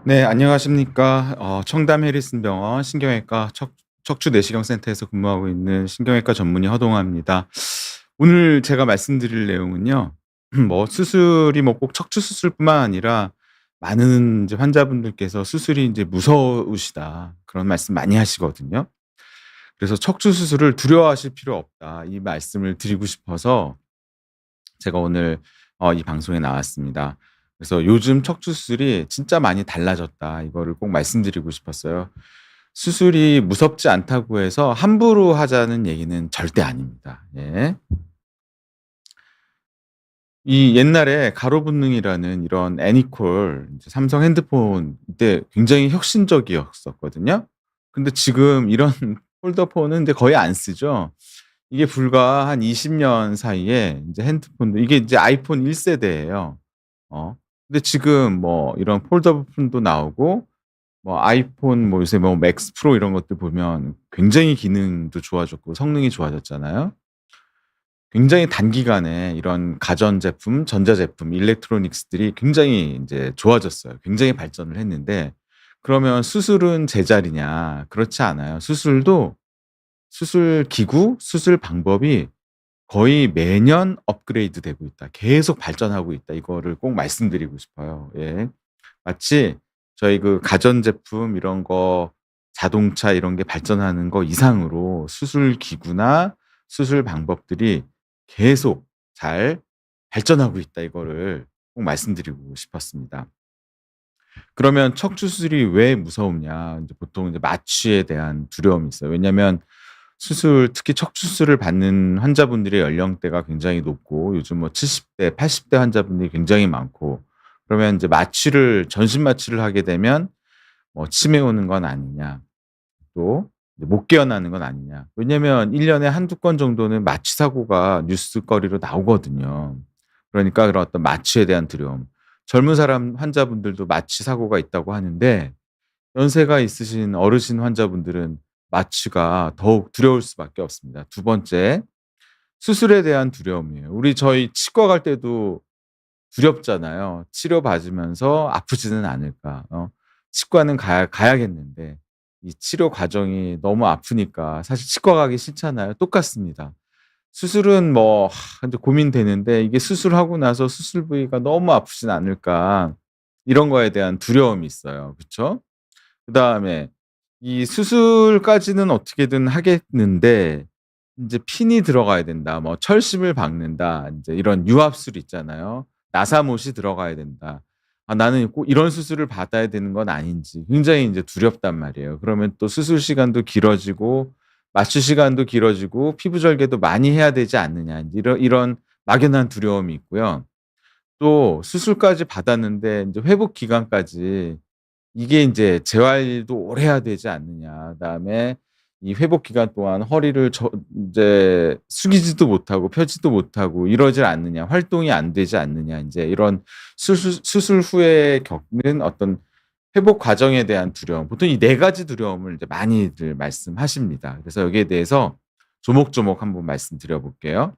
네, 안녕하십니까. 청담 해리슨 병원 신경외과 척추 내시경 센터에서 근무하고 있는 신경외과 전문의 허동화입니다. 오늘 제가 말씀드릴 내용은요. 뭐 수술이 뭐 꼭 척추 수술뿐만 아니라 많은 이제 환자분들께서 수술이 이제 무서우시다. 그런 말씀 많이 하시거든요. 그래서 척추 수술을 두려워하실 필요 없다. 이 말씀을 드리고 싶어서 제가 오늘 이 방송에 나왔습니다. 그래서 "요즘 척추 수술이 진짜 많이 달라졌다." 이거를 꼭 말씀드리고 싶었어요. 수술이 무섭지 않다고 해서 함부로 하자는 얘기는 절대 아닙니다. 예. 이 옛날에 가로분능이라는 이런 애니콜 이제 삼성 핸드폰 이때 굉장히 혁신적이었었거든요. 근데 지금 이런 폴더폰은 근데 거의 안 쓰죠. 이게 불과 한 20년 사이에 인제 핸드폰도 이게 이제 아이폰 1 세대예요. 근데 지금 뭐 이런 폴더블 폰도 나오고 뭐 아이폰 뭐 요새 뭐 맥스 프로 이런 것들 보면 굉장히 기능도 좋아졌고 성능이 좋아졌잖아요. 굉장히 단기간에 이런 가전제품, 전자제품, 일렉트로닉스들이 굉장히 인제 좋아졌어요. 굉장히 발전을 했는데 그러면 수술은 제자리냐? 그렇지 않아요. 수술도 수술 기구, 수술 방법이 거의 매년 업그레이드 되고 있다. 계속 발전하고 있다. 이거를 꼭 말씀드리고 싶어요. 예. 마치 저희 그 가전제품 이런 거 자동차 이런 게 발전하는 거 이상으로 수술 기구나 수술 방법들이 계속 잘 발전하고 있다. 이거를 꼭 말씀드리고 싶었습니다. 그러면 척추 수술이 왜 무서우냐? 인제 보통 이제 마취에 대한 두려움이 있어요. 왜냐하면 수술 특히 척추 수술을 받는 환자분들의 연령대가 굉장히 높고 요즘 뭐 70 대, 80대 환자분들이 굉장히 많고 그러면 인제 마취를 전신 마취를 하게 되면 뭐 치매 오는 건 아니냐. 또 이제 못 깨어나는 건 아니냐. 왜냐면 1 년에 한두 건 정도는 마취 사고가 뉴스거리로 나오거든요. 그러니까 그런 어떤 마취에 대한 두려움. 젊은 사람 환자분들도 마취 사고가 있다고 하는데 연세가 있으신 어르신 환자분들은 마취가 더욱 두려울 수밖에 없습니다. 두 번째, 수술에 대한 두려움이에요. 저희 치과 갈 때도 두렵잖아요. 치료 받으면서 '아프지는 않을까.' 치과는 가야겠는데 이 치료 과정이 너무 아프니까 사실 치과 가기 싫잖아요. 똑같습니다. 수술은 뭐 인제 고민되는데 이게 '수술하고 나서 수술 부위가 너무 아프진 않을까.' 이런 거에 대한 두려움이 있어요. 그쵸? 그다음에 이 수술까지는 어떻게든 하겠는데 인제 핀이 들어가야 된다. 뭐 철심을 박는다. 인제 이런 유압술 있잖아요. 나사못이 들어가야 된다. 나는 꼭 이런 수술을 받아야 되는 건 아닌지 굉장히 인제 두렵단 말이에요. 그러면 또 수술 시간도 길어지고 마취 시간도 길어지고 피부 절개도 많이 해야 되지 않느냐. 인제 이런 막연한 두려움이 있고요. 또 수술까지 받았는데 인제 회복 기간까지 이게 인제 재활도 오래 해야 되지 않느냐. 그다음에 이 회복 기간 동안 허리를 인제 숙이지도 못하고 펴지도 못하고 이러지 않느냐. 활동이 안 되지 않느냐. 인제 이런 수술 후에 겪는 어떤 회복 과정에 대한 두려움. 보통 이 네 가지 두려움을 이제 많이들 말씀하십니다. 그래서 여기에 대해서 조목조목 한번 말씀드려 볼게요.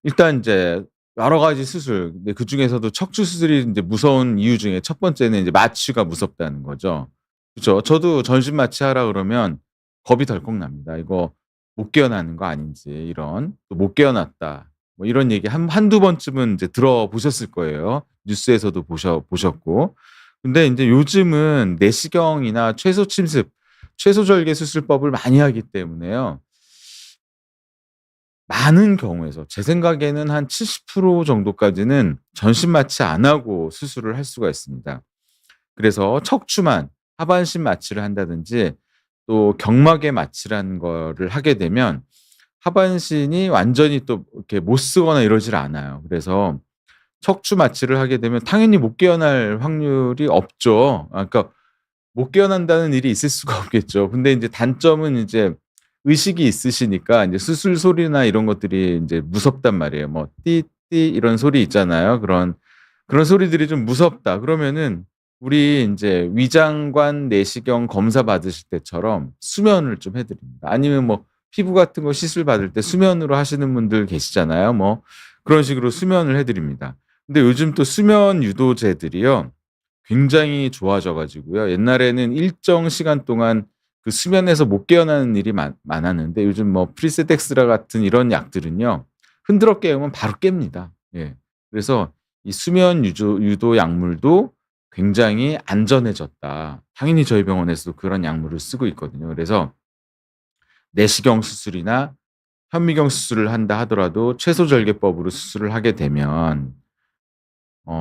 일단 인제 여러 가지 수술 근데 그중에서도 척추 수술이 인제 무서운 이유 중에 첫 번째는 이제 마취가 무섭다는 거죠. 그죠. 저도 전신 마취하라 그러면 겁이 덜컥 납니다. 이거 못 깨어나는 거 아닌지 이런 또 "못 깨어났다." 뭐 이런 얘기 한두 번쯤은 인제 들어보셨을 거예요. 뉴스에서도 보셨고. 근데 인제 요즘은 내시경이나 최소 침습, 최소 절개 수술법을 많이 하기 때문에요. 많은 경우에서 제 생각에는 한 70% 정도까지는 전신 마취 안 하고 수술을 할 수가 있습니다. 그래서 척추만 하반신 마취를 한다든지 또 경막에 마취라는 거를 하게 되면 하반신이 완전히 또 이렇게 못 쓰거나 이러질 않아요. 그래서 척추 마취를 하게 되면 당연히 못 깨어날 확률이 없죠. 그러니까 못 깨어난다는 일이 있을 수가 없겠죠. 근데 인제 단점은 이제 의식이 있으시니까 인제 수술 소리나 이런 것들이 인제 무섭단 말이에요. 뭐 "띠띠." 이런 소리 있잖아요. 그런 소리들이 좀 무섭다. 그러면은 우리 인제 위장관 내시경 검사 받으실 때처럼 수면을 좀 해 드립니다. 아니면 뭐 피부 같은 거 시술 받을 때 수면으로 하시는 분들 계시잖아요. 뭐 그런 식으로 수면을 해 드립니다. 근데 요즘 또 수면 유도제들이요. 굉장히 좋아져 가지고요. 옛날에는 일정 시간 동안 그 수면에서 못 깨어나는 일이 많았는데 요즘 뭐 프리세텍스라 같은 이런 약들은요. 흔들어 깨우면 바로 깹니다. 예. 그래서 이 수면 유도 약물도 굉장히 안전해졌다. 당연히 저희 병원에서도 그런 약물을 쓰고 있거든요. 그래서 내시경 수술이나 현미경 수술을 한다 하더라도 최소절개법으로 수술을 하게 되면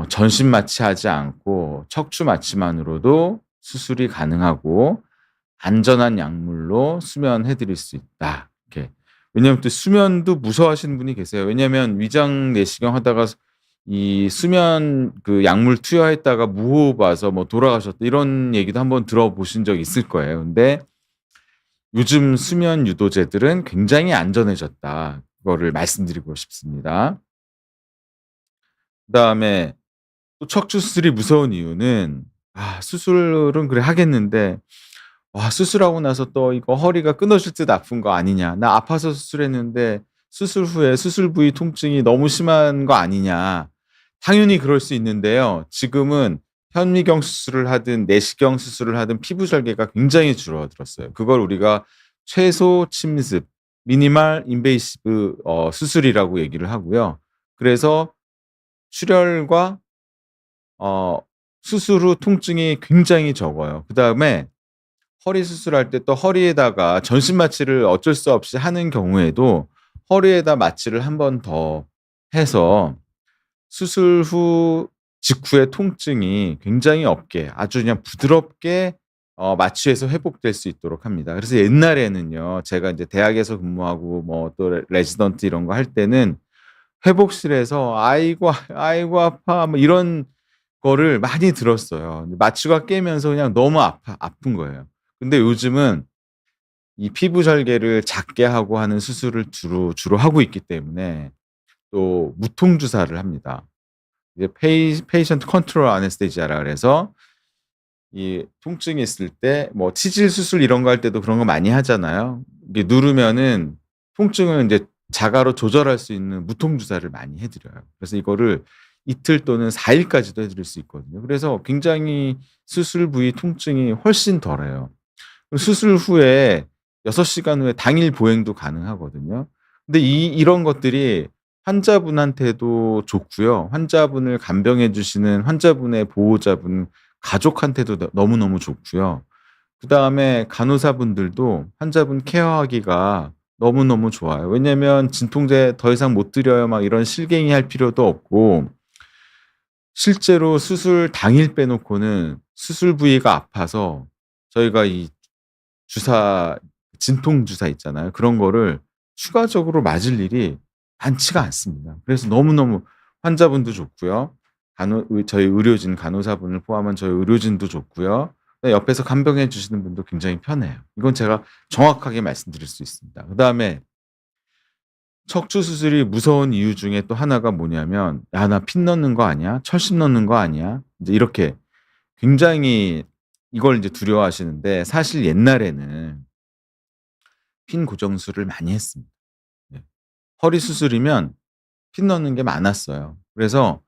전신 마취하지 않고 척추 마취만으로도 수술이 가능하고 안전한 약물로 수면해 드릴 수 있다. 이렇게. 왜냐하면 또 수면도 무서워하시는 분이 계세요. 왜냐하면 위장 내시경 하다가 이 수면 그 약물 투여했다가 무호흡 와서 뭐 돌아가셨다 이런 얘기도 한번 들어보신 적 있을 거예요. 근데 요즘 수면 유도제들은 굉장히 안전해졌다. 그거를 말씀드리고 싶습니다. 그다음에 또 척추 수술이 무서운 이유는 수술은 그래 하겠는데 수술하고 나서 또 이거 허리가 끊어질 듯 아픈 거 아니냐. 나 아파서 수술했는데 수술 후에 수술 부위 통증이 너무 심한 거 아니냐. 당연히 그럴 수 있는데요. 지금은 현미경 수술을 하든 내시경 수술을 하든 피부 절개가 굉장히 줄어들었어요. 그걸 우리가 최소 침습, 미니멀 인베이시브 수술이라고 얘기를 하고요. 그래서 출혈과 어 수술 후 통증이 굉장히 적어요. 그다음에 허리 수술할 때 또 허리에다가 전신 마취를 어쩔 수 없이 하는 경우에도 허리에다 마취를 한 번 더 해서 수술 후 직후의 통증이 굉장히 없게 아주 그냥 부드럽게 마취해서 회복될 수 있도록 합니다. 그래서 옛날에는요. 제가 인제 대학에서 근무하고 뭐 또 레지던트 이런 거 할 때는 회복실에서 "아이고, 아이고 아파." 뭐 이런 거를 많이 들었어요. 근데 마취가 깨면서 그냥 너무 아픈 거예요. 근데 요즘은 이 피부 절개를 작게 하고 하는 수술을 주로 하고 있기 때문에 또 무통 주사를 합니다. 이제 페이션트 컨트롤 아네스테시아라 그래서 이 통증이 있을 때 뭐 치질 수술 이런 거 할 때도 그런 거 많이 하잖아요. 이게 누르면은 통증을 인제 자가로 조절할 수 있는 무통 주사를 많이 해 드려요. 그래서 이거를 이틀 또는 4 일까지도 해 드릴 수 있거든요. 그래서 굉장히 수술 부위 통증이 훨씬 덜해요. 수술 후에 6 시간 후에 당일 보행도 가능하거든요. 근데 이런 것들이 환자분한테도 좋고요. 환자분을 간병해 주시는 환자분의 보호자분 가족한테도 너무너무 좋고요. 그다음에 간호사분들도 환자분 케어하기가 너무너무 좋아요. 왜냐면 "진통제 더 이상 못 드려요." 막 이런 실갱이 할 필요도 없고 실제로 수술 당일 빼놓고는 수술 부위가 아파서 저희가 이 주사 진통 주사 있잖아요. 그런 거를 추가적으로 맞을 일이 많지가 않습니다. 그래서 너무너무 환자분도 좋고요. 저희 의료진 간호사분을 포함한 저희 의료진도 좋고요. 옆에서 간병해 주시는 분도 굉장히 편해요. 이건 제가 정확하게 말씀드릴 수 있습니다. 그다음에 척추 수술이 무서운 이유 중에 또 하나가 뭐냐면 "야 나 핀 넣는 거 아니야? 철심 넣는 거 아니야?" 인제 이렇게 굉장히 이걸 인제 두려워하시는데 사실 옛날에는 핀 고정술을 많이 했습니다. 네. 허리 수술이면 핀 넣는 게 많았어요. 그래서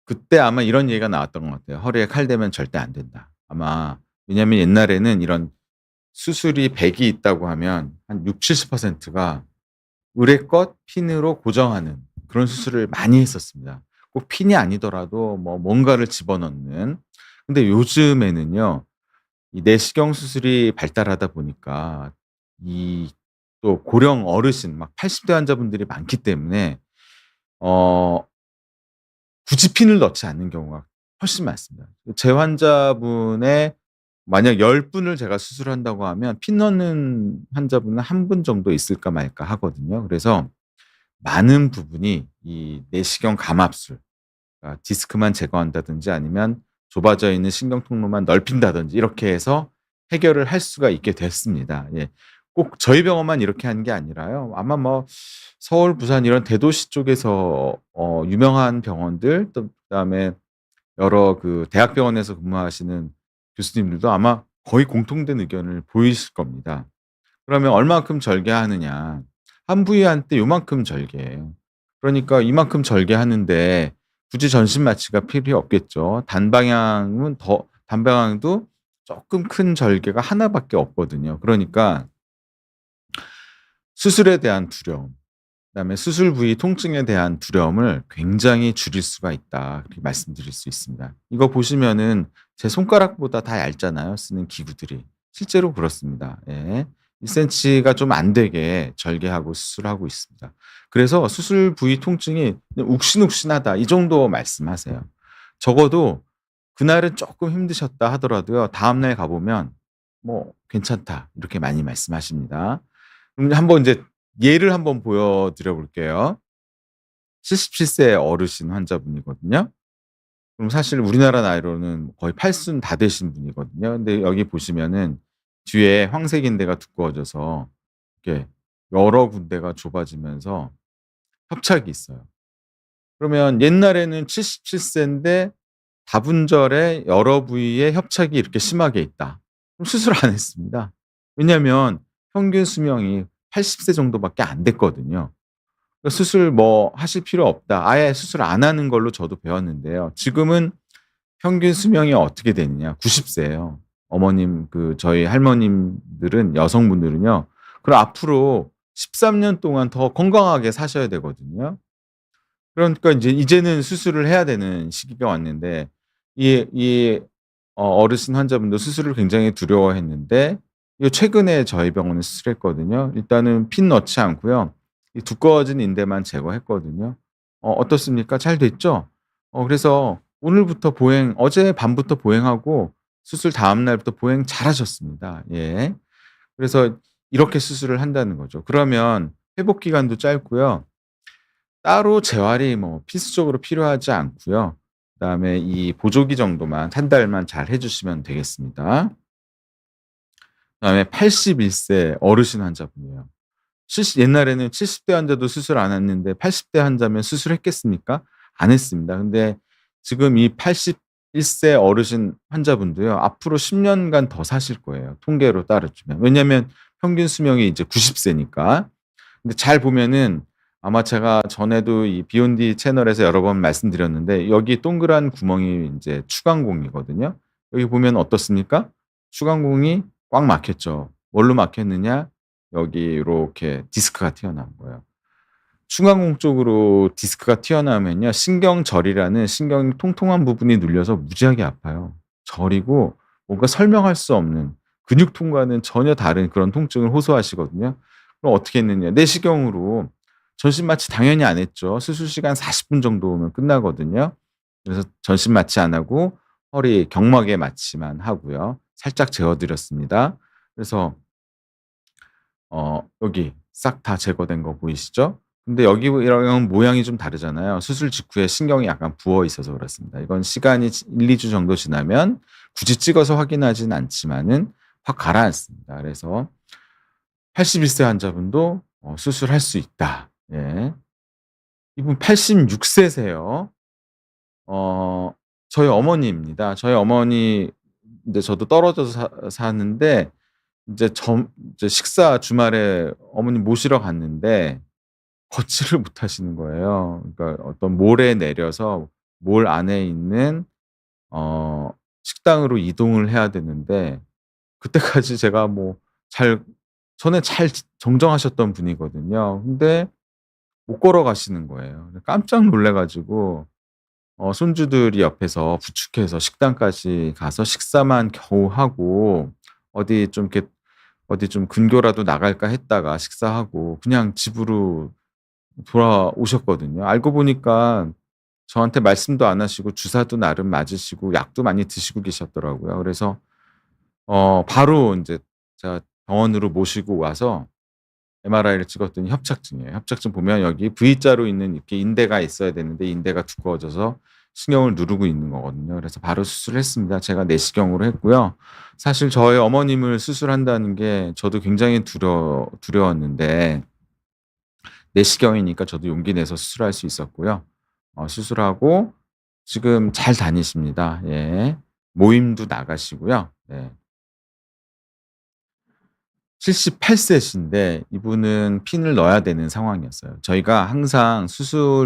그때 아마 이런 얘기가 나왔던 것 같아요. "허리에 칼 대면 절대 안 된다." 아마 왜냐하면 옛날에는 이런 수술이 100이 있다고 하면 한 60-70%가 의뢰껏 핀으로 고정하는 그런 수술을 많이 했었습니다. 꼭 핀이 아니더라도 뭐 뭔가를 집어넣는. 근데 요즘에는요. 이 내시경 수술이 발달하다 보니까 이 또 고령 어르신 막 80대 환자분들이 많기 때문에 어 굳이 핀을 넣지 않는 경우가 훨씬 많습니다. 제 환자분의 만약 10 분을 제가 수술한다고 하면 핀 넣는 환자분은 1분 정도 있을까 말까 하거든요. 그래서 많은 부분이 이 내시경 감압술 디스크만 제거한다든지 아니면 좁아져 있는 신경 통로만 넓힌다든지 이렇게 해서 해결을 할 수가 있게 됐습니다. 예. 꼭 저희 병원만 이렇게 하는 게 아니라요. 아마 뭐 서울, 부산 이런 대도시 쪽에서 유명한 병원들 또 그다음에 여러 그 대학병원에서 근무하시는 교수님들도 아마 거의 공통된 의견을 보이실 겁니다. 그러면 얼마큼 절개하느냐. 한 부위한테 요만큼 절개해요. 그러니까 이만큼 절개하는데 굳이 전신 마취가 필요 없겠죠. 단방향은 더 담배강도 조금 큰 절개가 하나밖에 없거든요. 그러니까 수술에 대한 두려움, 그다음에 수술 부위 통증에 대한 두려움을 굉장히 줄일 수가 있다. 그렇게 말씀드릴 수 있습니다. 이거 보시면은 제 손가락보다 다 얇잖아요, 쓰는 기구들이. 실제로 그렇습니다. 예. 1 센치가 좀 안 되게 절개하고 수술하고 있습니다. 그래서 수술 부위 통증이 그냥 욱신욱신하다 이 정도 말씀하세요. 적어도 그날은 쪼끔 힘드셨다 하더라도요. 다음날 가 보면 뭐 "괜찮다." 이렇게 많이 말씀하십니다. 그럼 한번 인제 예를 한번 보여 드려 볼게요. 77세 어르신 환자분이거든요. 그럼 사실 우리나라 나이로는 거의 팔순 다 되신 분이거든요. 근데 여기 보시면은 뒤에 황색인대가 두꺼워져서 이렇게 여러 군데가 좁아지면서 협착이 있어요. 그러면 옛날에는 77 세인데 다분절에 여러 부위에 협착이 이렇게 심하게 있다. 그럼 수술 안 했습니다. 왜냐하면 평균 수명이 80세 정도밖에 안 됐거든요. 수술 뭐 하실 필요 없다. 아예 수술 안 하는 걸로 저도 배웠는데요. 지금은 평균 수명이 어떻게 되느냐. 90 세예요. 어머님 저희 할머님들은 여성분들은요. 그럼 앞으로 13년 동안 더 건강하게 사셔야 되거든요. 그러니까 인제 이제는 수술을 해야 되는 시기가 왔는데 이 어르신 환자분도 수술을 굉장히 두려워했는데 요 최근에 저희 병원에 수술했거든요. 일단은 핀 넣지 않고요. 이 두꺼워진 인대만 제거했거든요. 어떻습니까? 잘 됐죠? 그래서 오늘부터 보행 어제 밤부터 보행하고 수술 다음 날부터 보행 잘하셨습니다. 예. 그래서 이렇게 수술을 한다는 거죠. 그러면 회복 기간도 짧고요. 따로 재활이 뭐 필수적으로 필요하지 않고요. 그다음에 이 보조기 정도만 한 달만 잘 해 주시면 되겠습니다. 그다음에 81세 어르신 환자분이에요. 70 옛날에는 70대 환자도 수술 안 했는데 80대 환자면 수술했겠습니까? 안 했습니다. 근데 지금 이 81세 어르신 환자분도요. 앞으로 10 년간 더 사실 거예요, 통계로 따르면. 왜냐하면 평균 수명이 이제 90 세니까. 근데 잘 보면은 아마 제가 전에도 이 비욘디 채널에서 여러 번 말씀드렸는데 여기 동그란 구멍이 인제 추간공이거든요. 여기 보면 어떻습니까? 추간공이 꽉 막혔죠. 뭘로 막혔느냐? 여기 요렇게 디스크가 튀어나온 거예요. 추간공 쪽으로 디스크가 튀어나오면요. 신경절이라는 신경이 통통한 부분이 눌려서 무지하게 아파요. 저리고 뭔가 설명할 수 없는 근육통과는 전혀 다른 그런 통증을 호소하시거든요. 그럼 어떻게 했느냐. 내시경으로 전신 마취 당연히 안 했죠. 수술 시간 40분 정도면 끝나거든요. 그래서 전신 마취 안 하고 허리 경막에 마취만 하고요. 살짝 재워 드렸습니다. 그래서 여기 싹 다 제거된 거 보이시죠? 근데 여기랑 모양이 좀 다르잖아요. 수술 직후에 신경이 약간 부어 있어서 그렇습니다. 이건 시간이 1-2주 정도 지나면 굳이 찍어서 확인하진 않지만은 확 가라앉습니다. 그래서 81세 환자분도 수술할 수 있다. 예. 이분 86 세세요. 어 저희 어머니입니다. 저희 어머니 인제 저도 떨어져서 사는데 인제 식사 주말에 어머님 모시러 갔는데 걷지를 못하시는 거예요. 그러니까 어떤 몰에 내려서 몰 안에 있는 어 식당으로 이동을 해야 되는데 그때까지 제가 뭐 잘 전에 잘 정정하셨던 분이거든요. 근데 못 걸어가시는 거예요. 깜짝 놀라 가지고 손주들이 옆에서 부축해서 식당까지 가서 식사만 겨우 하고 어디 좀 이렇게 어디 좀 근교라도 나갈까 했다가 식사하고 그냥 집으로 돌아오셨거든요. 알고 보니까 저한테 말씀도 안 하시고 주사도 나름 맞으시고 약도 많이 드시고 계셨더라고요. 그래서 바로 인제 제가 병원으로 모시고 와서 MRI를 찍었더니 협착증이에요. 협착증 보면 여기 V자로 있는 이렇게 인대가 있어야 되는데 인대가 두꺼워져서 신경을 누르고 있는 거거든요. 그래서 바로 수술을 했습니다. 제가 내시경으로 했고요. 사실 저희 어머님을 수술한다는 게 저도 굉장히 두려웠는데 내시경이니까 저도 용기 내서 수술할 수 있었고요. 수술하고 지금 잘 다니십니다. 예. 모임도 나가시고요. 네. 78 세신데 이분은 핀을 넣어야 되는 상황이었어요. 저희가 항상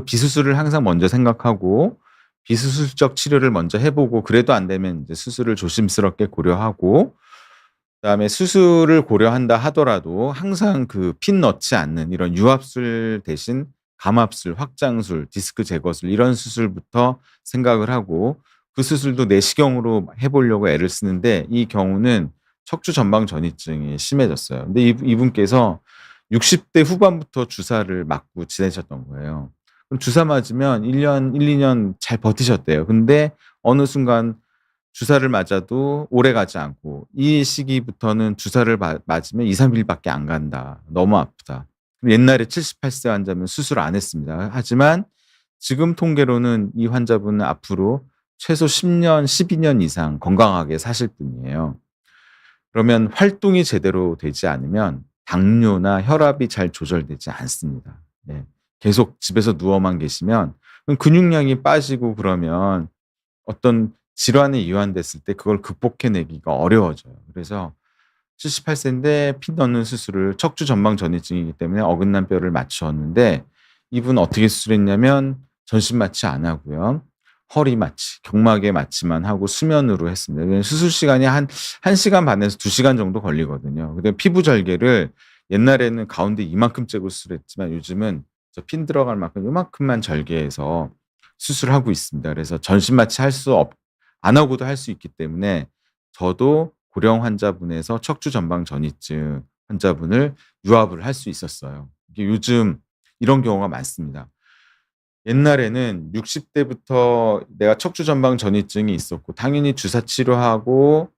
비수술을 항상 먼저 생각하고 비수술적 치료를 먼저 해 보고 그래도 안 되면 이제 수술을 조심스럽게 고려하고, 그다음에 수술을 고려한다 하더라도 항상 그 핀 넣지 않는 이런 유압술 대신 감압술, 확장술, 디스크 제거술 이런 수술부터 생각을 하고, 그 수술도 내시경으로 해 보려고 애를 쓰는데 이 경우는 척추 전방 전이증이 심해졌어요. 근데 이분께서 60대 후반부터 주사를 맞고 지내셨던 거예요. 그럼 주사 맞으면 1 년, 1-2년 잘 버티셨대요. 근데 어느 순간 주사를 맞아도 오래가지 않고, 이 시기부터는 주사를 맞으면 2-3 일밖에 안 간다. 너무 아프다. 옛날에 78세 환자면 수술 안 했습니다. 하지만 지금 통계로는 이 환자분은 앞으로 최소 10 년, 12년 이상 건강하게 사실 분이에요. 그러면 활동이 제대로 되지 않으면 당뇨나 혈압이 잘 조절되지 않습니다. 네. 계속 집에서 누워만 계시면 그럼 근육량이 빠지고, 그러면 어떤 질환이 이완됐을 때 그걸 극복해 내기가 어려워져요. 그래서 78 세인데 피 넣는 수술을, 척추 전방 전이증이기 때문에 어긋난 뼈를 맞추었는데, 이분은 어떻게 수술했냐면 전신 마취 안 하고요. 허리 마취, 경막에 마취만 하고 수면으로 했습니다. 왜냐면 수술 시간이 한 1 시간 반에서 2 시간 정도 걸리거든요. 근데 피부 절개를 옛날에는 가운데 이만큼 째고 수술했지만 요즘은 저 핀 들어갈 만큼 요만큼만 절개해서 수술하고 있습니다. 그래서 전신 마취 할 수 없 안 하고도 할 수 있기 때문에 저도 고령 환자분에서 척추 전방 전이증 환자분을 유압을 할 수 있었어요. 이게 요즘 이런 경우가 많습니다. 옛날에는 60 대부터 내가 척추 전방 전이증이 있었고 당연히 주사 치료하고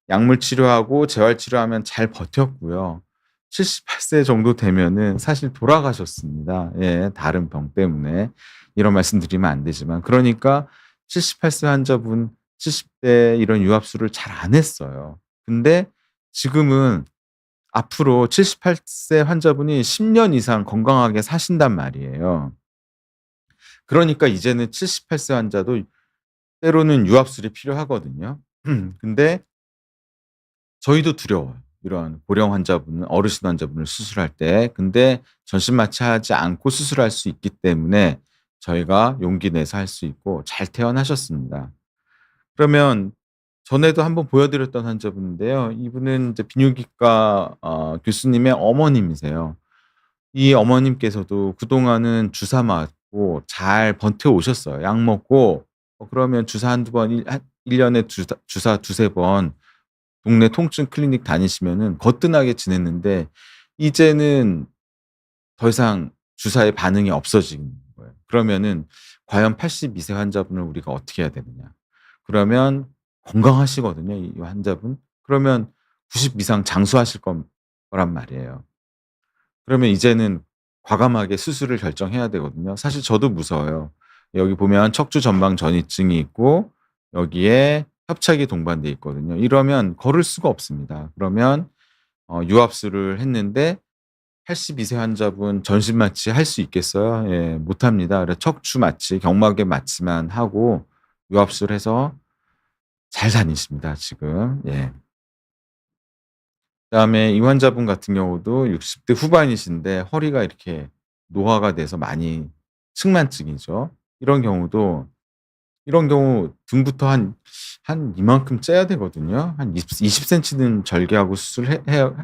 약물 치료하고 재활 치료하면 잘 버텼고요. 78세 정도 되면은 사실 돌아가셨습니다. 예. 다른 병 때문에. 이런 말씀 드리면 안 되지만. 그러니까 78세 환자분 70대 이런 유압술을 잘 안 했어요. 근데 지금은 앞으로 78세 환자분이 10년 이상 건강하게 사신단 말이에요. 그러니까 이제는 78세 환자도 때로는 유압술이 필요하거든요. 근데 저희도 두려워요. 이런 고령 환자분, 어르신 환자분을 수술할 때. 근데 전신 마취하지 않고 수술할 수 있기 때문에 저희가 용기 내서 할 수 있고 잘 퇴원하셨습니다. 그러면 전에도 한번 보여 드렸던 환자분인데요. 이분은 이제 비뇨기과 교수님의 어머님이세요. 이 어머님께서도 그동안은 주사 맞고 잘 버텨 오셨어요. 약 먹고 그러면 주사 한두 번, 한 1 년에 주사 두세 번 동네 통증 클리닉 다니시면은 거뜬하게 지냈는데, 이제는 더 이상 주사에 반응이 없어진 거예요. 그러면은 과연 82세 환자분을 우리가 어떻게 해야 되느냐. 그러면 건강하시거든요, 이 환자분. 그러면 90 이상 장수하실 거란 말이에요. 그러면 이제는 과감하게 수술을 결정해야 되거든요. 사실 저도 무서워요. 여기 보면 척추 전방 전이증이 있고 여기에 협착이 동반돼 있거든요. 이러면 걸을 수가 없습니다. 그러면 유압술을 했는데 82세 환자분 전신 마취 할 수 있겠어요? 예, 못 합니다. 그래서 척추 마취, 경막에 마취만 하고 유압술해서 잘 다니십니다, 지금. 예. 그다음에 이 환자분 같은 경우도 60대 후반이신데 허리가 이렇게 노화가 돼서 많이 측만증이죠. 이런 경우도, 이런 경우 등부터 한 이만큼 째야 되거든요. 한 20 센티는 절개하고 수술해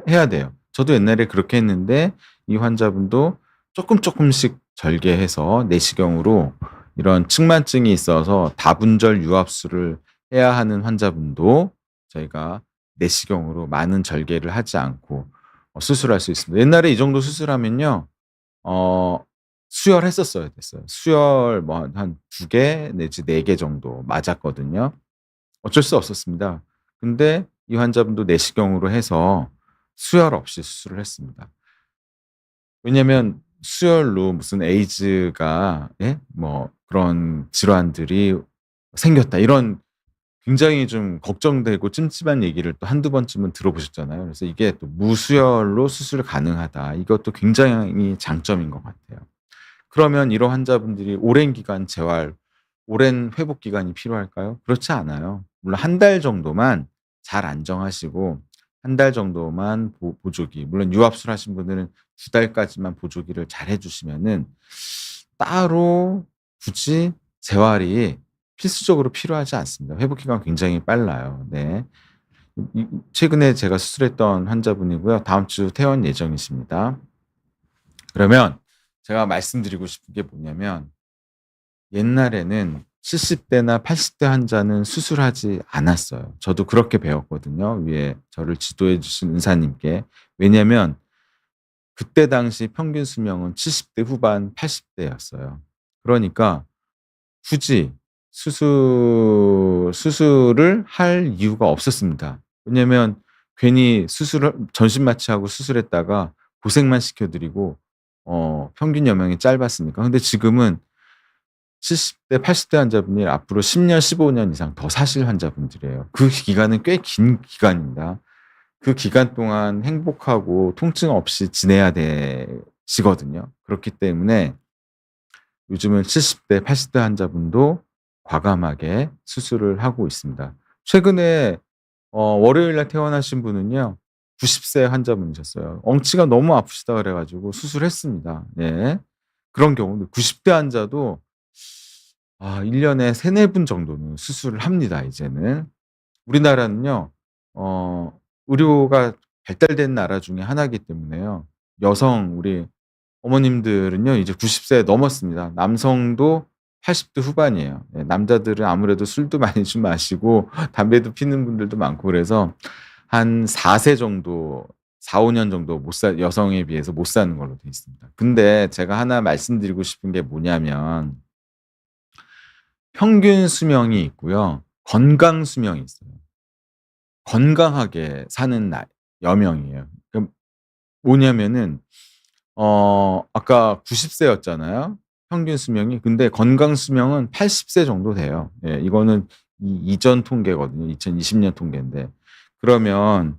해야 돼요. 저도 옛날에 그렇게 했는데 이 환자분도 쪼끔씩 절개해서 내시경으로 이런 측만증이 있어서 다분절 유압술을 해야 하는 환자분도 저희가 내시경으로 많은 절개를 하지 않고 수술할 수 있습니다. 옛날에 이 정도 수술하면요. 어 수혈했었어야 됐어요. 수혈 뭐 한 2개 내지 4개 정도 맞았거든요. 어쩔 수 없었습니다. 근데 이 환자분도 내시경으로 해서 수혈 없이 수술을 했습니다. 왜냐면 수혈로 무슨 에이즈가, 예? 뭐 그런 질환들이 생겼다, 이런 굉장히 좀 걱정되고 찜찜한 얘기를 또 한두 번쯤은 들어보셨잖아요. 그래서 이게 또 무수혈로 수술 가능하다. 이것도 굉장히 장점인 것 같아요. 그러면 이런 환자분들이 오랜 기간 재활, 오랜 회복 기간이 필요할까요? 그렇지 않아요. 물론 한 달 정도만 잘 안정하시고 한 달 정도만 보조기, 물론 유압술 하신 분들은 2달까지만 보조기를 잘 해 주시면은 따로 굳이 재활이 필수적으로 필요하지 않습니다. 회복 기간 굉장히 빨라요. 네. 최근에 제가 수술했던 환자분이고요. 다음 주 퇴원 예정이십니다. 그러면 제가 말씀드리고 싶은 게 뭐냐면 옛날에는 70 대나 80대 환자는 수술하지 않았어요. 저도 그렇게 배웠거든요, 위에 저를 지도해 주신 의사님께. 왜냐면 그때 당시 평균 수명은 70대 후반 80 대였어요. 그러니까 굳이 수술을 할 이유가 없었습니다. 왜냐면 괜히 수술을 전신 마취하고 수술했다가 고생만 시켜 드리고 평균 여명이 짧았으니까. 근데 지금은 70대 80대 환자분이 앞으로 10 년 15년 이상 더 사실 환자분들이에요. 그 기간은 꽤 긴 기간입니다. 그 기간 동안 행복하고 통증 없이 지내야 되시거든요. 그렇기 때문에 요즘은 70대 80대 환자분도 과감하게 수술을 하고 있습니다. 최근에 월요일 날 퇴원하신 분은요. 90세 환자분이셨어요. 엉치가 너무 아프시다 그래 가지고 수술했습니다. 예. 그런 경우도 90대 환자도 1 년에 3-4분 정도는 수술을 합니다 이제는. 우리나라는요. 의료가 발달된 나라 중에 하나이기 때문에요. 여성 우리 어머님들은요 이제 90세 넘었습니다. 남성도 80대 후반이에요. 예, 남자들은 아무래도 술도 많이 좀 마시고 담배도 피는 분들도 많고 그래서 한 4세 정도 4-5년 정도 못 사 여성에 비해서 못 사는 걸로 돼 있습니다. 근데 제가 하나 말씀드리고 싶은 게 뭐냐면 평균 수명이 있고요. 건강 수명이 있어요. 건강하게 사는 여명이에요. 뭐냐면은 아까 90 세였잖아요, 평균 수명이. 근데 건강 수명은 80세 정도 돼요. 예, 이거는 이전 통계거든요. 2020년 통계인데. 그러면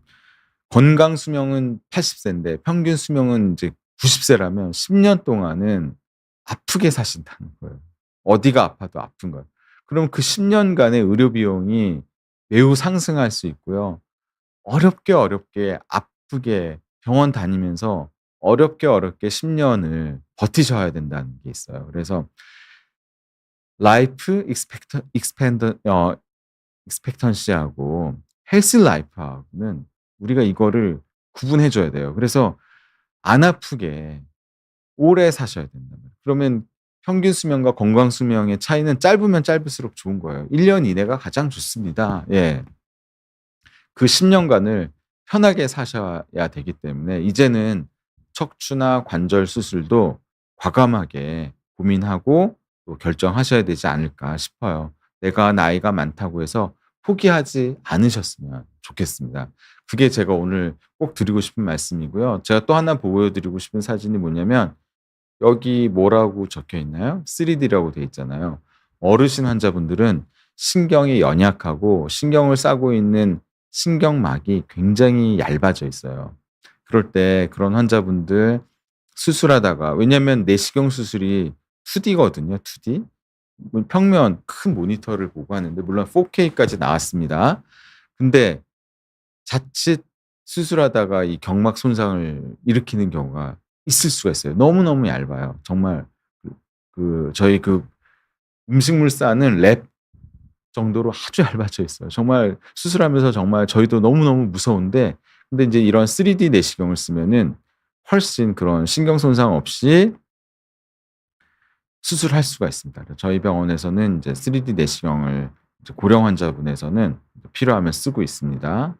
건강 수명은 80 세인데 평균 수명은 이제 90 세라면 10년 동안은 아프게 사신다는 거예요. 어디가 아파도 아픈 거예요. 그럼 그 10 년간의 의료 비용이 매우 상승할 수 있고요. 어렵게 아프게 병원 다니면서 어렵게 10 년을 버티셔야 된다는 게 있어요. 그래서 라이프 익스펙턴시하고 헬스 라이프하고는 우리가 이거를 구분해 줘야 돼요. 그래서 안 아프게 오래 사셔야 된단 말이에요. 그러면 평균 수명과 건강 수명의 차이는 짧으면 짧을수록 좋은 거예요. 1년 이내가 가장 좋습니다. 예. 그 10 년간을 편하게 사셔야 되기 때문에 이제는 척추나 관절 수술도 과감하게 고민하고 또 결정하셔야 되지 않을까 싶어요. 내가 나이가 많다고 해서 포기하지 않으셨으면 좋겠습니다. 그게 제가 오늘 꼭 드리고 싶은 말씀이고요. 제가 또 하나 보여드리고 싶은 사진이 뭐냐면 여기 뭐라고 적혀 있나요? 3D라고 돼 있잖아요. 어르신 환자분들은 신경이 연약하고 신경을 싸고 있는 신경막이 굉장히 얇아져 있어요. 그럴 때 그런 환자분들 수술하다가, 왜냐면 내시경 수술이 2D거든요, 2D. 평면 큰 모니터를 보고 하는데 물론 4K까지 나왔습니다. 근데 자칫 수술하다가 이 경막 손상을 일으키는 경우가 있을 수가 있어요. 너무너무 얇아요. 정말 저희 음식물 싸는 랩 정도로 아주 얇아져 있어요. 정말 수술하면서 정말 저희도 너무너무 무서운데, 근데 인제 이런 3D 내시경을 쓰면은 훨씬 그런 신경 손상 없이 수술할 수가 있습니다. 저희 병원에서는 인제 3D 내시경을 이제 고령 환자분에서는 필요하면 쓰고 있습니다.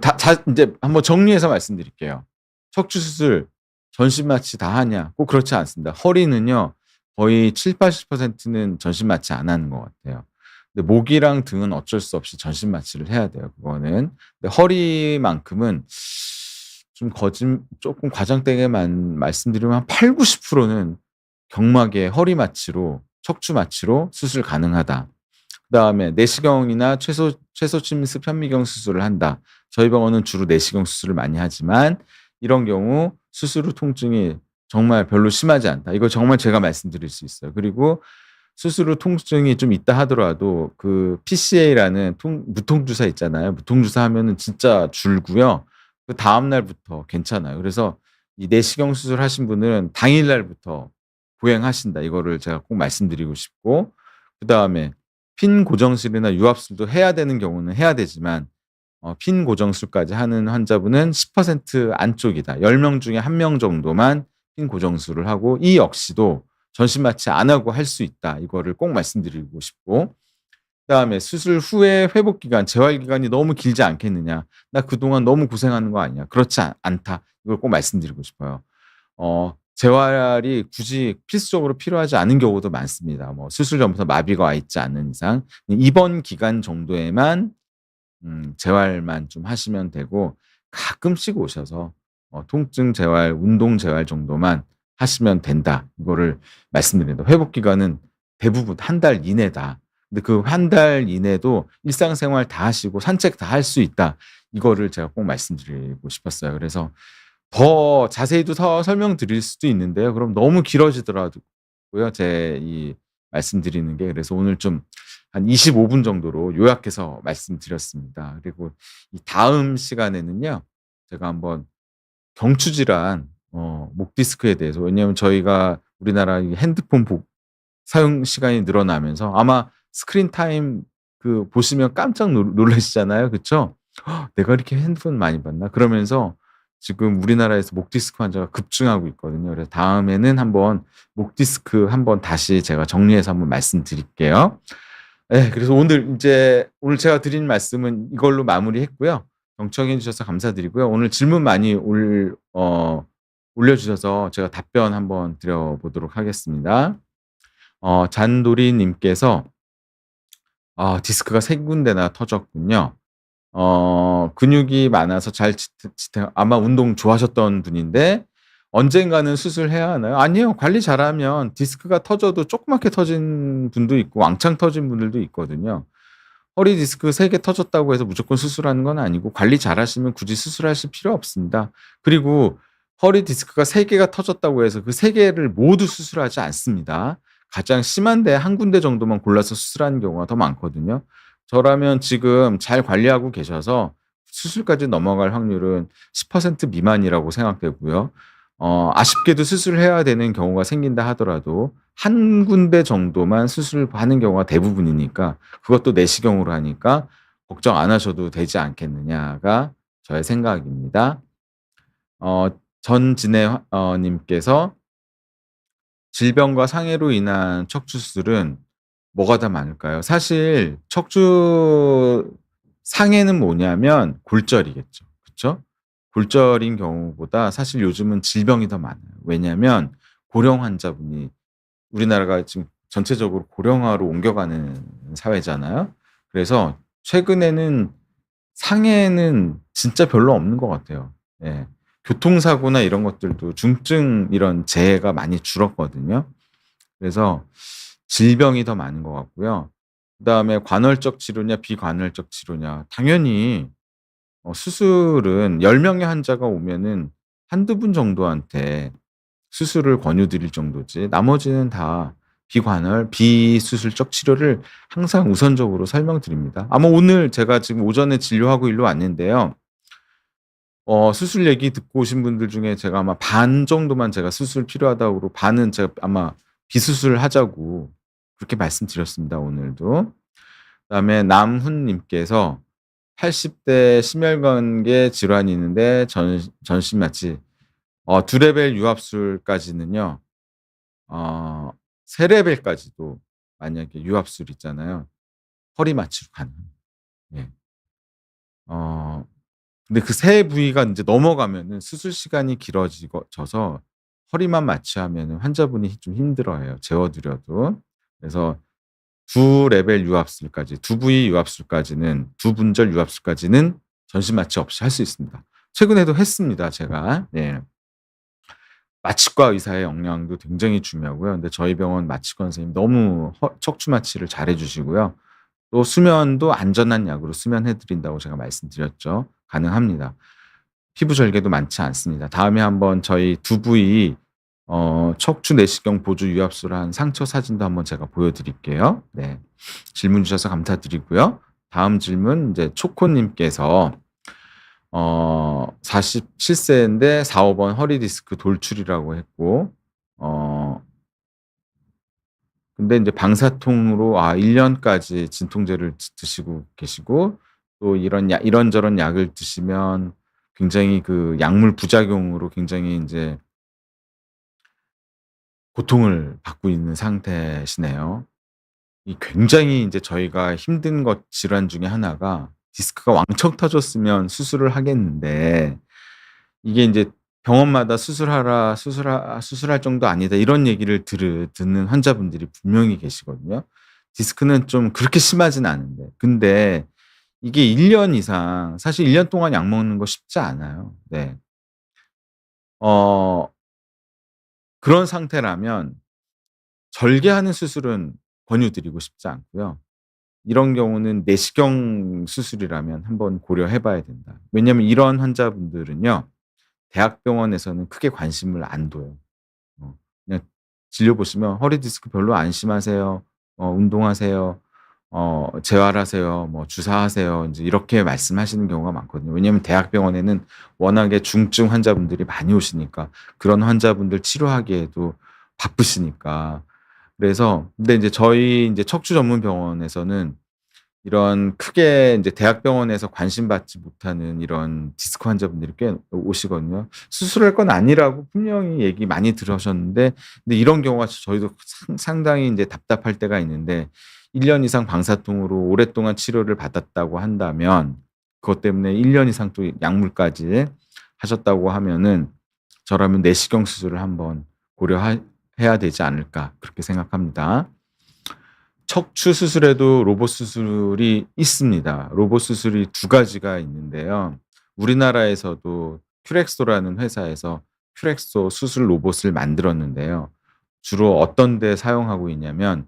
다 인제 한번 정리해서 말씀드릴게요. 척추 수술 전신 마취 다 하냐? 꼭 그렇지 않습니다. 허리는요 거의 70-80%는 전신 마취 안 하는 것 같아요. 근데 목이랑 등은 어쩔 수 없이 전신 마취를 해야 돼요, 그거는. 근데 허리만큼은 쪼끔 과장되게만 말씀드리면 한 80-90%는 경막의 허리 마취로, 척추 마취로 수술 가능하다. 그다음에 내시경이나 최소침입 현미경 수술을 한다. 저희 병원은 주로 내시경 수술을 많이 하지만 이런 경우 수술 후 통증이 정말 별로 심하지 않다. 이거 정말 제가 말씀드릴 수 있어요. 그리고 수술 후 통증이 좀 있다 하더라도 그 PCA라는 무통 주사 있잖아요. 무통 주사 하면은 진짜 줄고요. 그다음 날부터 괜찮아요. 그래서 이 내시경 수술하신 분은 당일 날부터 보행하신다. 이거를 제가 꼭 말씀드리고 싶고, 그다음에 핀 고정술이나 유압술도 해야 되는 경우는 해야 되지만 핀 고정술까지 하는 환자분은 10% 안쪽이다. 10명 중에 1명 정도만 핀 고정술을 하고 이 역시도 전신 마취 안 하고 할 수 있다. 이거를 꼭 말씀드리고 싶고 그다음에 수술 후에 회복 기간, 재활 기간이 너무 길지 않겠느냐. "나 그동안 너무 고생하는 거 아니야." 그렇지 않다. 이걸 꼭 말씀드리고 싶어요. 재활이 굳이 필수적으로 필요하지 않은 경우도 많습니다. 뭐 수술 전부터 마비가 와 있지 않는 이상 입원 기간 정도에만 재활만 좀 하시면 되고 가끔씩 오셔서 통증 재활, 운동 재활 정도만 하시면 된다. 이거를 말씀드립니다. 회복 기간은 대부분 한 달 이내다. 근데 그 한 달 이내도 일상생활 다 하시고 산책 다 할 수 있다. 이거를 제가 꼭 말씀드리고 싶었어요. 그래서 더 자세히도 설명드릴 수도 있는데요. 그럼 너무 길어지더라고요. 제 이 말씀드리는 게. 그래서 오늘 좀 한 25분 정도로 요약해서 말씀드렸습니다. 그리고 이 다음 시간에는요. 제가 한번 경추 질환 목 디스크에 대해서 왜냐하면 저희가 우리나라 이 핸드폰 사용 시간이 늘어나면서 아마 스크린 타임 보시면 깜짝 놀라시잖아요. 그쵸? '내가 이렇게 핸드폰 많이 봤나?' 그러면서 지금 우리나라에서 목 디스크 환자가 급증하고 있거든요. 그래서 다음에는 한번 목 디스크 한번 다시 제가 정리해서 한번 말씀드릴게요. 예. 그래서 오늘 제가 드린 말씀은 이걸로 마무리했고요. 경청해 주셔서 감사드리고요. 오늘 질문 많이 올려주셔서 제가 답변 한번 드려 보도록 하겠습니다. 잔돌이 님께서 디스크가 3 군데나 터졌군요. 근육이 많아서 잘 아마 운동 좋아하셨던 분인데 언젠가는 수술해야 하나요? 아니요. 관리 잘하면 디스크가 터져도 조그맣게 터진 분도 있고 왕창 터진 분들도 있거든요. 허리 디스크 3개 터졌다고 해서 무조건 수술하는 건 아니고 관리 잘하시면 굳이 수술하실 필요 없습니다. 그리고 허리 디스크가 3 개가 터졌다고 해서 그 3 개를 모두 수술하지 않습니다. 가장 심한데 한 군데 정도만 골라서 수술하는 경우가 더 많거든요. 저라면 지금 잘 관리하고 계셔서 수술까지 넘어갈 확률은 10% 미만이라고 생각되고요. 아쉽게도 수술해야 되는 경우가 생긴다 하더라도 한 군데 정도만 수술하는 경우가 대부분이니까 그것도 내시경으로 하니까 걱정 안 하셔도 되지 않겠느냐가 저의 생각입니다. 전진애 님께서 질병과 상해로 인한 척추 수술은 뭐가 더 많을까요? 사실 척추 상해는 뭐냐면 골절이겠죠. 그쵸? 골절인 경우보다 사실 요즘은 질병이 더 많아요. 왜냐하면 고령 환자분이 우리나라가 지금 전체적으로 고령화로 옮겨가는 사회잖아요. 그래서 최근에는 상해는 진짜 별로 없는 것 같아요. 예. 교통사고나 이런 것들도 중증 이런 재해가 많이 줄었거든요. 그래서 질병이 더 많은 것 같고요. 그다음에 관월적 치료냐 비관월적 치료냐 당연히 수술은 10 명의 환자가 오면은 한두 분 정도한테 수술을 권유드릴 정도지 나머지는 다 비수술적 치료를 항상 우선적으로 설명드립니다. 아마 오늘 제가 지금 오전에 진료하고 일로 왔는데요. 수술 얘기 듣고 오신 분들 중에 제가 아마 반 정도만 제가 수술 필요하다고 그러고 반은 제가 아마 비수술하자고 그렇게 말씀드렸습니다 오늘도. 그다음에 남훈 님께서 80대 심혈관계 질환이 있는데 전신 마취 2 레벨 유압술까지는요. 어 3 레벨까지도 만약에 유압술 있잖아요. 허리 마취로 가능합니다. 예. 어 근데 그 세 부위가 인제 넘어가면은 수술 시간이 져서 허리만 마취하면은 환자분이 좀 힘들어해요, 재워 드려도. 그래서 두 레벨 유압술까지, 두 부위 유압술까지는 두 분절 유압술까지는 전신 마취 없이 할 수 있습니다. 최근에도 했습니다, 제가. 네. 마취과 의사의 역량도 굉장히 중요하고요. 근데 저희 병원 마취과 선생님이 너무 척추 마취를 잘해 주시고요. 또 수면도 안전한 약으로 수면해 드린다고 제가 말씀드렸죠. 가능합니다. 피부 절개도 많지 않습니다. 다음에 한번 저희 두 부위 척추 내시경 보조 유압술한 상처 사진도 한번 제가 보여 드릴게요. 네. 질문 주셔서 감사드리고요. 다음 질문 인제 초코 님께서 47 세인데 4-5번 허리 디스크 돌출이라고 했고 어 근데 인제 방사통으로 1 년까지 진통제를 드시고 계시고 또 이런저런 약을 드시면 굉장히 그 약물 부작용으로 굉장히 인제 고통을 받고 있는 상태시네요. 이 굉장히 인제 저희가 힘든 것 질환 중에 하나가 디스크가 왕창 터졌으면 수술을 하겠는데 이게 인제 병원마다 수술할 정도 아니다." 이런 얘기를 듣는 환자분들이 분명히 계시거든요. 디스크는 좀 그렇게 심하진 않은데. 근데 이게 1년 이상 사실 1년 동안 약 먹는 거 쉽지 않아요. 네. 어 그런 상태라면 절개하는 수술은 권유드리고 싶지 않고요. 이런 경우는 내시경 수술이라면 한번 고려해 봐야 된다. 왜냐하면 이런 환자분들은요. 대학병원에서는 크게 관심을 안 둬요. 그냥 진료 보시면 "허리 디스크 별로 안 심하세요. 운동하세요. 재활하세요. 뭐 주사하세요." 인제 이렇게 말씀하시는 경우가 많거든요. 왜냐하면 대학병원에는 워낙에 중증 환자분들이 많이 오시니까 그런 환자분들 치료하기에도 바쁘시니까. 그래서 근데 인제 저희 인제 척추 전문 병원에서는 이런 크게 인제 대학병원에서 관심받지 못하는 이런 디스크 환자분들이 꽤 오시거든요. 수술할 건 아니라고 분명히 얘기 많이 들으셨는데 근데 이런 경우가 저희도 상당히 인제 답답할 때가 있는데 1년 이상 방사통으로 오랫동안 치료를 받았다고 한다면 그것 때문에 1년 이상 또 약물까지 하셨다고 하면은 저라면 '내시경 수술을 한번 해야 되지 않을까.' 그렇게 생각합니다. 척추 수술에도 로봇 수술이 있습니다. 로봇 수술이 두 가지가 있는데요. 우리나라에서도 큐렉소라는 회사에서 큐렉소 수술 로봇을 만들었는데요. 주로 어떤 데 사용하고 있냐면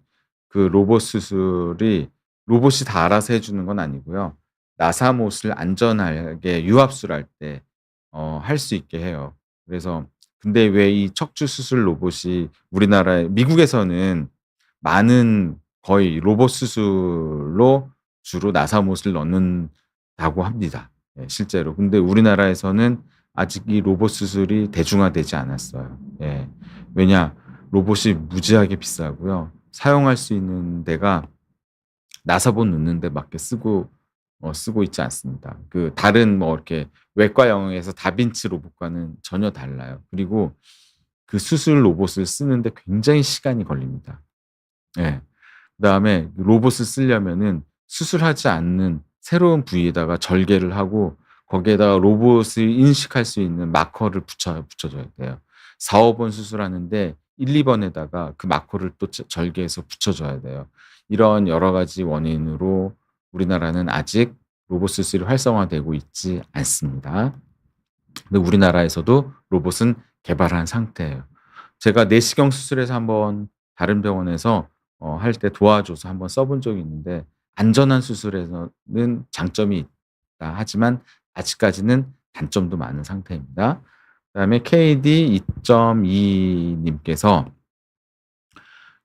그 로봇 수술이 로봇이 다 알아서 해 주는 건 아니고요. 나사못을 안전하게 유압술할 때 할 수 있게 해요. 그래서 근데 왜 이 척추 수술 로봇이 우리나라에 미국에서는 많은 거의 로봇 수술로 주로 나사못을 넣는다고 합니다. 예 실제로. 근데 우리나라에서는 아직 이 로봇 수술이 대중화되지 않았어요. 예. 왜냐? 로봇이 무지하게 비싸고요. 사용할 수 있는 데가 나사본 넣는 데 밖에 쓰고 있지 않습니다. 그 다른 뭐 이렇게 외과 영역에서 다빈치 로봇과는 전혀 달라요. 그리고 그 수술 로봇을 쓰는데 굉장히 시간이 걸립니다. 예. 그다음에 로봇을 쓰려면은 수술하지 않는 새로운 부위에다가 절개를 하고 거기에다가 로봇이 인식할 수 있는 마커를 붙여줘야 돼요. 4-5번 수술하는데 1-2 번에다가 그 마커를 또 절개해서 붙여줘야 돼요. 이런 여러 가지 원인으로 우리나라는 아직 로봇 수술이 활성화되고 있지 않습니다. 근데 우리나라에서도 로봇은 개발한 상태예요. 제가 내시경 수술해서 한번 다른 병원에서 할 때 도와줘서 한번 써본 적이 있는데 안전한 수술에서는 장점이 있다 하지만 아직까지는 단점도 많은 상태입니다. 그다음에 KD 2.2 님께서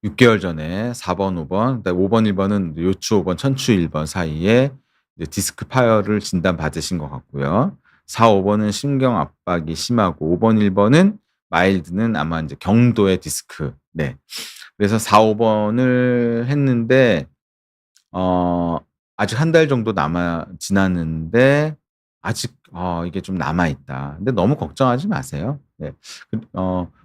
6 개월 전에 4 번, 5 번 그다음에 5 번, 1 번은 요추 5 번, 천추 1번 사이에 이제 디스크 파열을 진단받으신 것 같고요. 4-5 번은 신경 압박이 심하고 5 번, 1 번은 마일드는 아마 인제 경도의 디스크. 네. 그래서 4-5 번을 했는데 어 아직 한 달 정도 남아 지났는데 아직 이게 좀 남아 있다. 근데 너무 걱정하지 마세요. 네.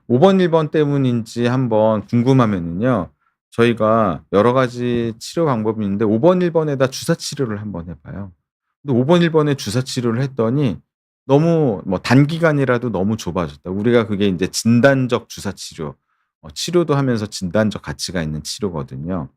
5 번, 1번 때문인지 한번 궁금하면은요. 저희가 여러 가지 치료 방법이 있는데 5 번, 1 번에다 주사 치료를 한번 해 봐요. 근데 5 번, 1 번에 주사 치료를 했더니 너무 뭐 단기간이라도 너무 좁아졌다. 우리가 그게 인제 진단적 주사 치료 치료도 하면서 진단적 가치가 있는 치료거든요.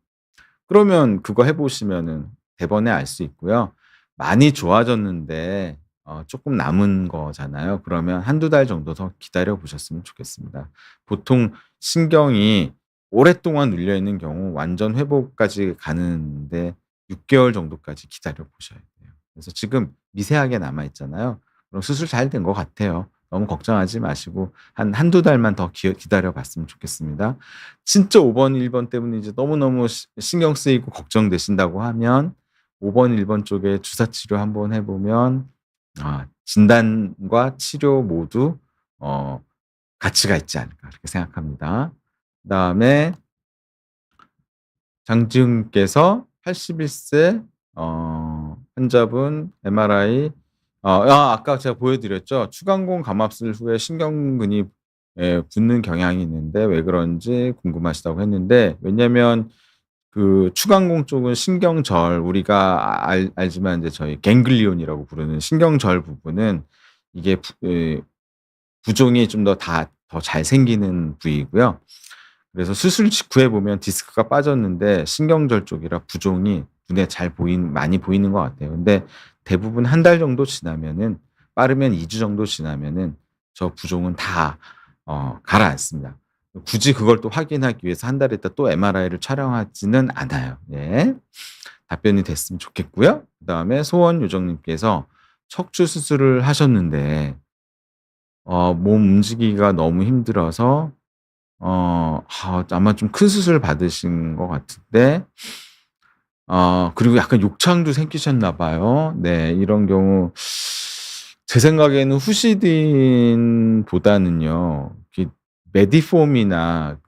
그러면 그거 해 보시면은 대번에 알 수 있고요. 많이 좋아졌는데 쪼끔 남은 거잖아요. 그러면 1-2달 정도 더 기다려 보셨으면 좋겠습니다. 보통 신경이 오랫동안 눌려 있는 경우 완전 회복까지 가는데 6 개월 정도까지 기다려 보셔야 돼요. 그래서 지금 미세하게 남아 있잖아요. 그럼 수술 잘 된 것 같아요. 너무 걱정하지 마시고 한 1-2달만 더 기다려 봤으면 좋겠습니다. 진짜 5 번, 1번 때문에 이제 너무너무 신경 쓰이고 걱정되신다고 하면 5 번, 1번 쪽에 주사 치료 한번 해 보면 진단과 치료 모두 어 가치가 있지 않을까 그렇게 생각합니다. 그다음에 장지훈께서 81세 환자분 MRI 아까 제가 보여 드렸죠. 추간공 감압술 후에 신경근이 붓는 경향이 있는데 왜 그런지 궁금하시다고 했는데 왜냐면 그 추간공 쪽은 신경절 우리가 알지만 이제 저희 갱글리온이라고 부르는 신경절 부분은 이게 부종이 좀 더 잘 생기는 부위이고요. 그래서 수술 직후에 보면 디스크가 빠졌는데 신경절 쪽이라 부종이 눈에 많이 보이는 것 같아요. 근데 대부분 한 달 정도 지나면은 빠르면 2주 정도 지나면은 저 부종은 다 가라앉습니다. 굳이 그걸 또 확인하기 위해서 한 달 있다 또 MRI를 촬영하지는 않아요. 예. 답변이 됐으면 좋겠고요. 그다음에 소원요정 님께서 척추 수술을 하셨는데 몸 움직이기가 너무 힘들어서 아마 좀 큰 수술 받으신 것 같은데 그리고 약간 욕창도 생기셨나 봐요. 네. 이런 경우 제 생각에는 후시딘보다는요. 메디폼이나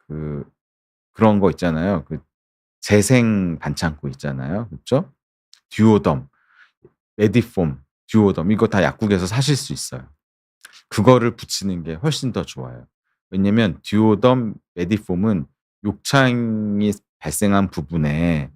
그 그런 거 있잖아요. 재생 반창고 있잖아요. 그쵸? 듀오덤, 메디폼, 듀오덤 이거 다 약국에서 사실 수 있어요. 그거를 붙이는 게 훨씬 더 좋아요. 왜냐면 듀오덤, 메디폼은 욕창이 발생한 부분에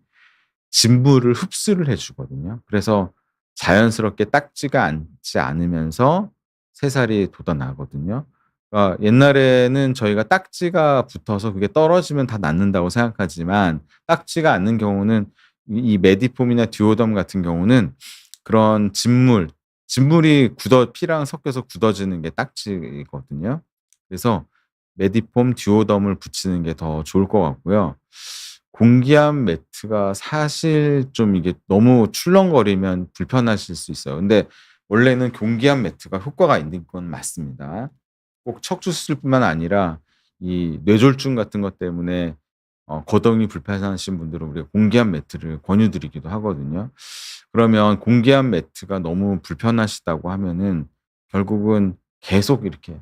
진물을 흡수를 해 주거든요. 그래서 자연스럽게 딱지가 않지 않으면서 새살이 돋아나거든요. 그러니까 옛날에는 저희가 딱지가 붙어서 그게 떨어지면 다 낫는다고 생각하지만 딱지가 않는 경우는 이 메디폼이나 듀오덤 같은 경우는 그런 진물이 피랑 섞여서 굳어지는 게 딱지거든요. 그래서 메디폼, 듀오덤을 붙이는 게 더 좋을 것 같고요. 공기압 매트가 사실 좀 이게 너무 출렁거리면 불편하실 수 있어요. 근데 원래는 공기압 매트가 효과가 있는 건 맞습니다. 꼭 척추 수술뿐만 아니라 이 뇌졸중 같은 것 때문에 거동이 불편하신 분들은 우리가 공기압 매트를 권유드리기도 하거든요. 그러면 공기압 매트가 너무 불편하시다고 하면은 결국은 계속 이렇게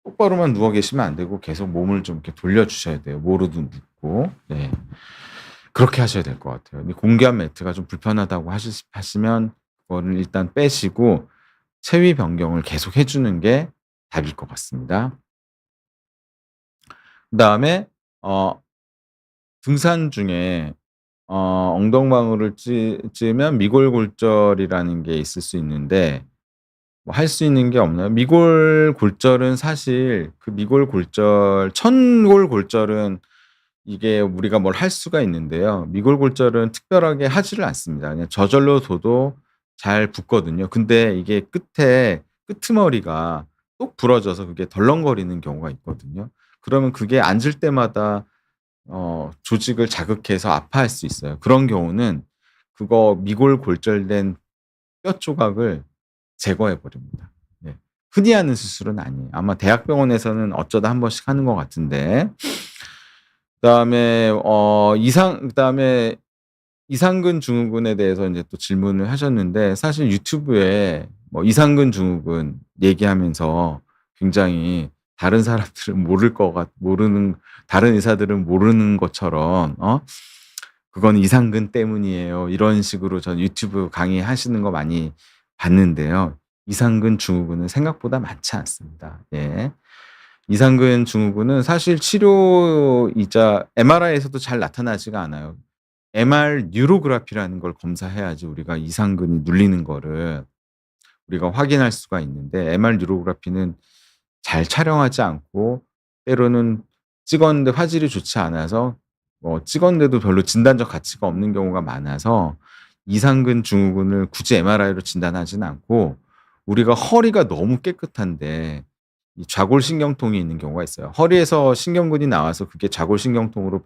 똑바로만 누워 계시면 안 되고 계속 몸을 좀 이렇게 돌려 주셔야 돼요. 모르도 눕고. 네. 그렇게 하셔야 될 것 같아요. 근데 공기압 매트가 좀 불편하다고 하시면 그거를 일단 빼시고 체위 변경을 계속 해 주는 게 답일 것 같습니다. 그다음에 어 등산 중에 엉덩방울을 찌으면 미골골절이라는 게 있을 수 있는데 뭐 할 수 있는 게 없나요? 미골골절은 사실 그 미골골절 천골골절은 이게 우리가 뭘 할 수가 있는데요. 미골골절은 특별하게 하지를 않습니다. 그냥 저절로 둬도 잘 붓거든요. 근데 이게 끄트머리가 똑 부러져서 그게 덜렁거리는 경우가 있거든요. 그러면 그게 앉을 때마다 조직을 자극해서 아파할 수 있어요. 그런 경우는 그거 미골골절된 뼈 조각을 제거해 버립니다. 네. 흔히 하는 수술은 아니에요. 아마 대학병원에서는 어쩌다 한 번씩 하는 것 같은데 그다음에 이상근 증후군에 대해서 인제 또 질문을 하셨는데 사실 유튜브에 뭐 이상근 증후군 얘기하면서 굉장히 다른 사람들은 모르는 다른 의사들은 모르는 것처럼 "그건 이상근 때문이에요." 이런 식으로 전 유튜브 강의하시는 거 많이 봤는데요. 이상근 증후군은 생각보다 많지 않습니다. 예. 이상근 증후군은 사실 치료이자 MRI에서도 잘 나타나지가 않아요. MR 뉴로그래피라는 걸 검사해야지 우리가 이상근이 눌리는 거를 우리가 확인할 수가 있는데 MR 뉴로그래피는 잘 촬영하지 않고 때로는 찍었는데 화질이 좋지 않아서 찍었는데도 별로 진단적 가치가 없는 경우가 많아서 이상근 증후군을 굳이 MRI로 진단하지는 않고 우리가 허리가 너무 깨끗한데 이 좌골신경통이 있는 경우가 있어요. 허리에서 신경근이 나와서 그게 좌골신경으로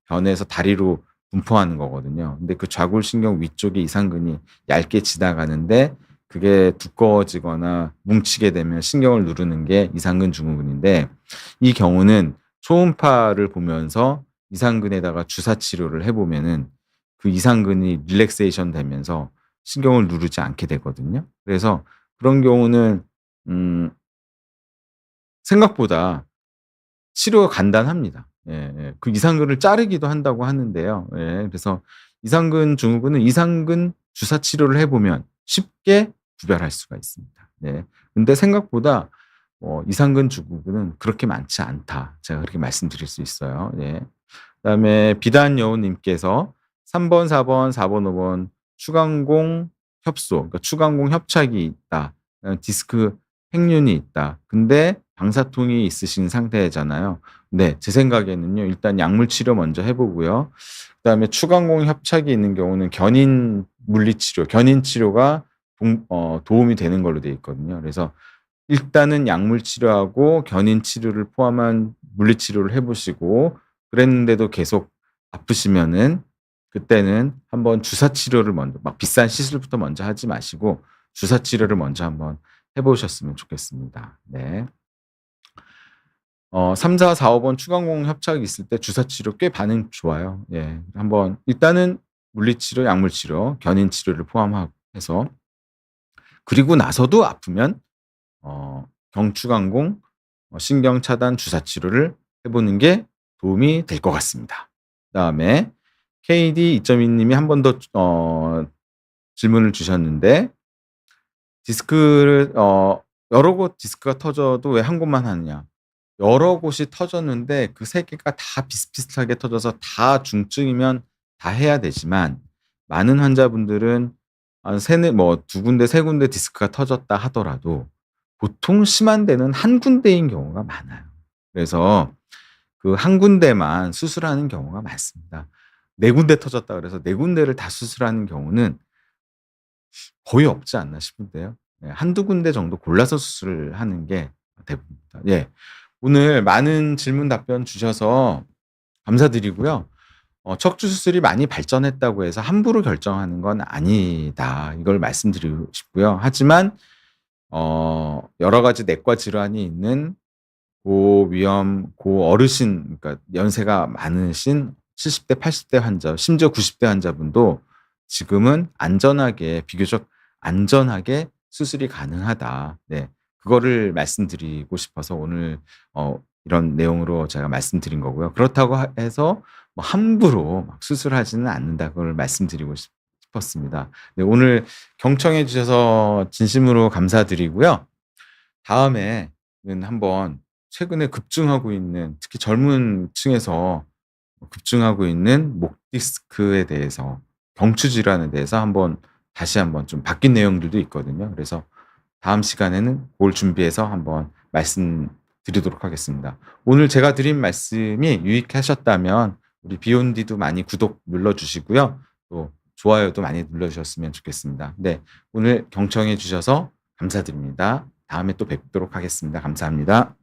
변해서 다리로 분포하는 거거든요. 근데 그 좌골신경 위쪽에 이상근이 얇게 지나가는데 그게 두꺼워지거나 뭉치게 되면 신경을 누르는 게 이상근 증후군인데 이 경우는 초음파를 보면서 이상근에다가 주사 치료를 해 보면은 그 이상근이 릴렉세이션 되면서 신경을 누르지 않게 되거든요. 그래서 그런 경우는 음 생각보다 치료가 간단합니다. 예. 그 이상근을 자르기도 한다고 하는데요. 예. 그래서 이상근 증후군은 이상근 주사 치료를 해 보면 쉽게 구별할 수가 있습니다. 예. 근데 생각보다 이상근 증후군은 그렇게 많지 않다. 제가 그렇게 말씀드릴 수 있어요. 예. 그다음에 비단 여우님께서 3 번, 4 번, 4 번, 5번 추간공 협소, 그러니까 추간공 협착이 있다. 디스크 횡륜이 있다. 근데 방사통이 있으신 상태잖아요. 네. 제 생각에는요. 일단 약물 치료 먼저 해 보고요. 그다음에 추간공 협착이 있는 경우는 견인 물리치료, 견인 치료가 도움이 되는 걸로 돼 있거든요. 그래서 일단은 약물 치료하고 견인 치료를 포함한 물리 치료를 해 보시고 그랬는데도 계속 아프시면은 그때는 한번 주사 치료를 먼저 막 비싼 시술부터 먼저 하지 마시고 주사 치료를 먼저 한번 해 보셨으면 좋겠습니다. 네. 3, 4, 4, 5번 추간공 협착이 있을 때 주사 치료 꽤 반응 좋아요. 예. 한번 일단은 물리 치료, 약물 치료, 견인 치료를 해서 그리고 나서도 아프면 경추간공 신경 차단 주사 치료를 해 보는 게 도움이 될 것 같습니다. 그다음에 KD 2.2 님이 한 번 더 질문을 주셨는데 디스크를 여러 곳 디스크가 터져도 왜 한 곳만 하느냐. 여러 곳이 터졌는데 그 세 개가 다 비슷비슷하게 터져서 다 중증이면 다 해야 되지만 많은 환자분들은 한 세네 뭐 두 군데 세 군데 디스크가 터졌다 하더라도 보통 심한 데는 한 군데인 경우가 많아요. 그래서 그 한 군데만 수술하는 경우가 많습니다. 네 군데 터졌다 그래서 네 군데를 다 수술하는 경우는 거의 없지 않나 싶은데요. 예, 한두 군데 정도 골라서 수술을 하는 게 대부분입니다. 예. 오늘 많은 질문 답변 주셔서 감사드리고요. 척추 수술이 많이 발전했다고 해서 함부로 결정하는 건 아니다. 이걸 말씀드리고 싶고요. 하지만 여러 가지 내과 질환이 있는 고위험, 고어르신 그러니까 연세가 많으신 70대 80대 환자 심지어 90대 환자분도 지금은 안전하게 비교적 안전하게 수술이 가능하다. 네. 그거를 말씀드리고 싶어서 오늘 이런 내용으로 제가 말씀드린 거고요. 그렇다고 해서 뭐 함부로 막 수술하지는 않는다. 그걸 말씀드리고 싶었습니다. 네 오늘 경청해 주셔서 진심으로 감사드리고요. 다음에는 한번 최근에 급증하고 있는 특히 젊은 층에서 급증하고 있는 목 디스크에 대해서 경추 질환에 대해서 다시 한번 좀 바뀐 내용들도 있거든요. 그래서 다음 시간에는 그걸 준비해서 한번 말씀드리도록 하겠습니다. 오늘 제가 드린 말씀이 유익하셨다면 우리 비욘디도 많이 구독 눌러 주시고요. 또 좋아요도 많이 눌러 주셨으면 좋겠습니다. 네. 오늘 경청해 주셔서 감사드립니다. 다음에 또 뵙도록 하겠습니다. 감사합니다.